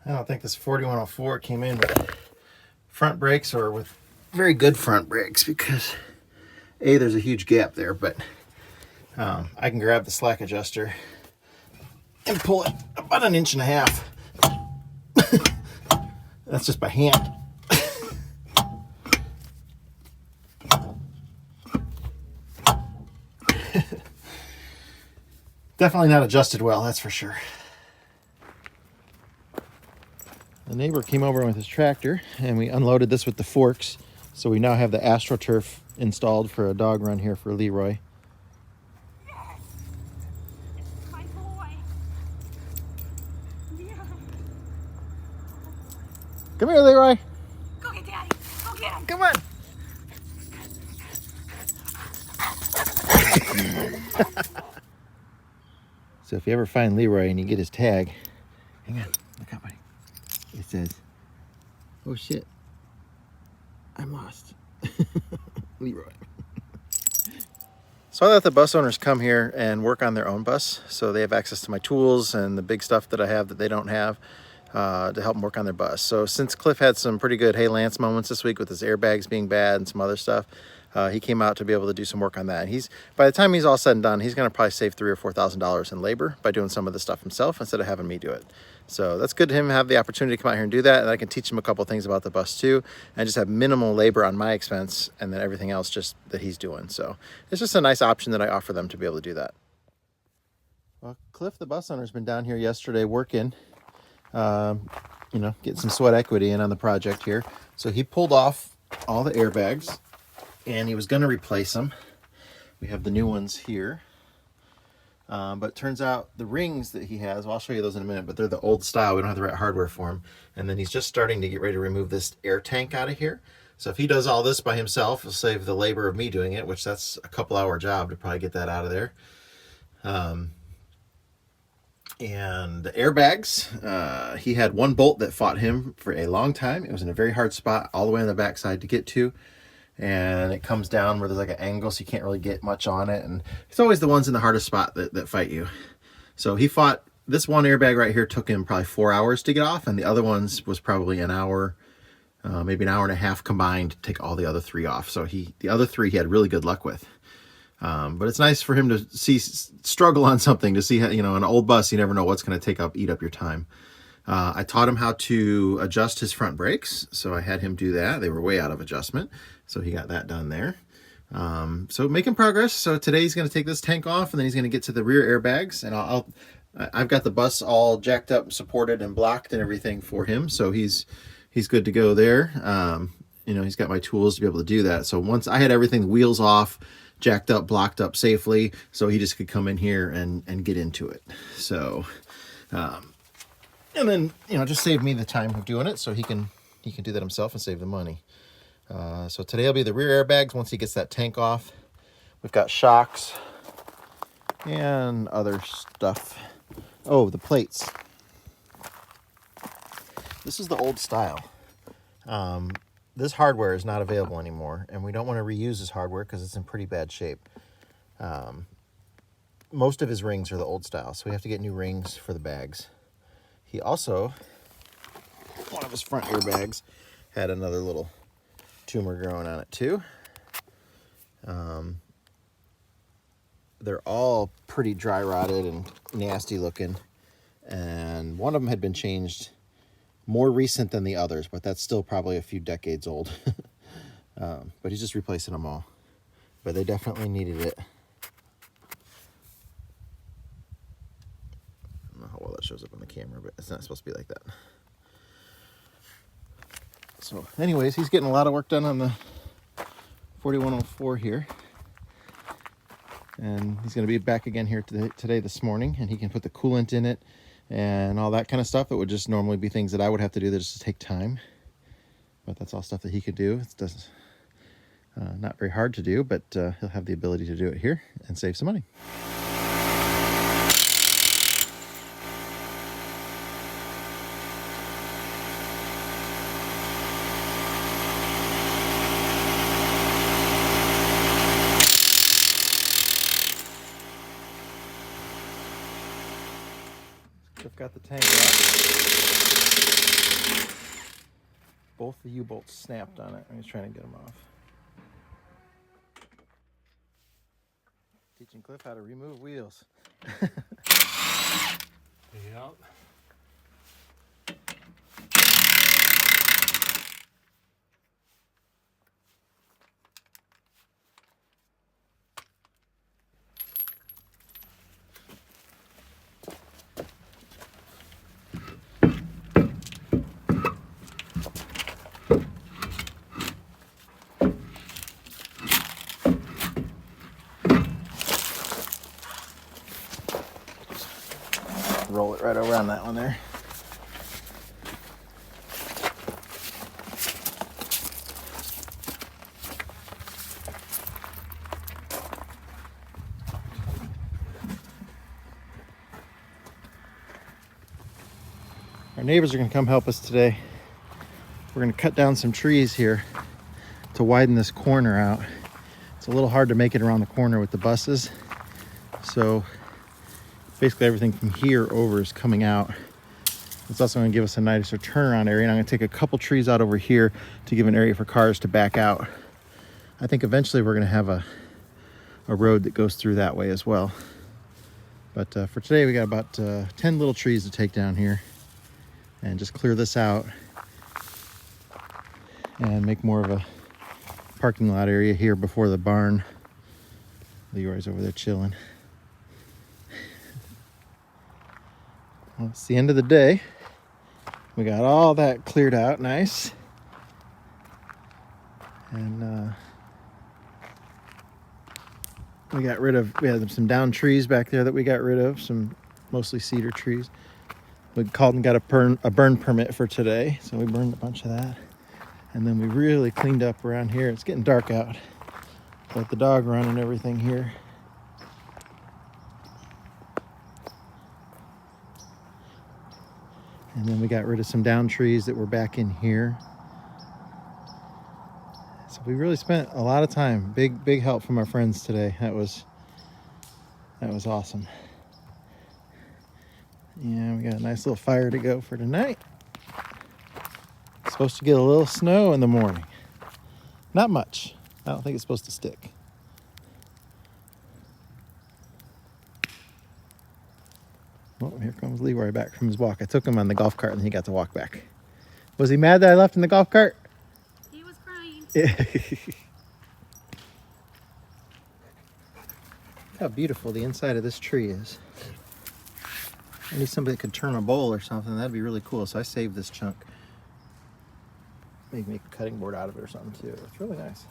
I don't think this 4104 came in with front brakes or with very good front brakes because there's a huge gap there, but I can grab the slack adjuster and pull it about 1.5 inches. That's just by hand. Definitely not adjusted well, that's for sure. The neighbor came over with his tractor and we unloaded this with the forks. So we now have the AstroTurf installed for a dog run here for Leroy. Yes, it's my boy. Yeah. Come here, Leroy. Go get Daddy. Go get him. Come on. So if you ever find Leroy and you get his tag, hang on, look out, buddy. It says, "Oh shit, I'm lost." Leroy. So I let the bus owners come here and work on their own bus, so they have access to my tools and the big stuff that I have that they don't have to help them work on their bus. So since Cliff had some pretty good "Hey Lance" moments this week with his airbags being bad and some other stuff, he came out to be able to do some work on that. And by the time he's all said and done, he's going to probably save $3,000 or $4,000 in labor by doing some of the stuff himself instead of having me do it. So that's good to him have the opportunity to come out here and do that, and I can teach him a couple things about the bus too, and just have minimal labor on my expense, and then everything else just that he's doing. So it's just a nice option that I offer them to be able to do that. Well, Cliff, the bus owner, has been down here yesterday working, getting some sweat equity in on the project here. So he pulled off all the airbags, and he was going to replace them. We have the new ones here. But it turns out the rings that he has, well, I'll show you those in a minute, but they're the old style. We don't have the right hardware for them. And then he's just starting to get ready to remove this air tank out of here. So if he does all this by himself, he'll save the labor of me doing it, which that's a couple-hour job to probably get that out of there. And the airbags, he had one bolt that fought him for a long time. It was in a very hard spot all the way on the backside to get to. And it comes down where there's like an angle, so you can't really get much on it. And it's always the ones in the hardest spot that fight you. So he fought, this one airbag right here took him probably 4 hours to get off, and the other ones was probably an hour, maybe an hour and a half combined to take all the other 3 off. So the other 3 he had really good luck with. But it's nice for him to struggle on something, to see how, an old bus, you never know what's going to eat up your time. I taught him how to adjust his front brakes, so I had him do that. They were way out of adjustment, so he got that done there. So making progress. So today he's going to take this tank off, and then he's going to get to the rear airbags, and I've got the bus all jacked up, supported, and blocked and everything for him, so he's good to go there. He's got my tools to be able to do that. So once I had everything, the wheels off, jacked up, blocked up safely, so he just could come in here and get into it. So and then just save me the time of doing it, so he can do that himself and save the money. So today will be the rear airbags once he gets that tank off. We've got shocks and other stuff. Oh, the plates. This is the old style. This hardware is not available anymore, and we don't want to reuse this hardware because it's in pretty bad shape. Most of his rings are the old style, so we have to get new rings for the bags. He also, one of his front airbags had another little tumor growing on it too. They're all pretty dry rotted and nasty looking, and one of them had been changed more recent than the others, but that's still probably a few decades old. But he's just replacing them all, but they definitely needed it. I don't know how well that shows up on the camera, but it's not supposed to be like that. So anyways, he's getting a lot of work done on the 4104 here. And he's going to be back again here today this morning, and he can put the coolant in it and all that kind of stuff. It would just normally be things that I would have to do that just take time. But that's all stuff that he could do. It's not very hard to do, but he'll have the ability to do it here and save some money. I've got the tank out. Both the U-bolts snapped on it. I'm just trying to get them off. Teaching Cliff how to remove wheels. Yep. Roll it right over on that one there. Our neighbors are going to come help us today. We're going to cut down some trees here to widen this corner out. It's a little hard to make it around the corner with the buses. So basically everything from here over is coming out. It's also going to give us a nicer turnaround area, and I'm going to take a couple trees out over here to give an area for cars to back out. I think eventually we're going to have a road that goes through that way as well. But for today we got about 10 little trees to take down here and just clear this out and make more of a parking lot area here before the barn. Leroy's over there chilling. Well, it's the end of the day. We got all that cleared out nice. And we had some down trees back there that we got rid of, some mostly cedar trees. We called and got a burn permit for today, so we burned a bunch of that. And then we really cleaned up around here. It's getting dark out. Let the dog run and everything here. And then we got rid of some down trees that were back in here. So we really spent a lot of time. Big help from our friends today. That was awesome. Yeah, we got a nice little fire to go for tonight. It's supposed to get a little snow in the morning. Not much. I don't think it's supposed to stick. Oh, here comes Leroy back from his walk. I took him on the golf cart and he got to walk back. Was he mad that I left in the golf cart? He was crying. How beautiful the inside of this tree is. I need somebody that could turn a bowl or something. That'd be really cool. So I saved this chunk. Maybe make a cutting board out of it or something too. It's really nice.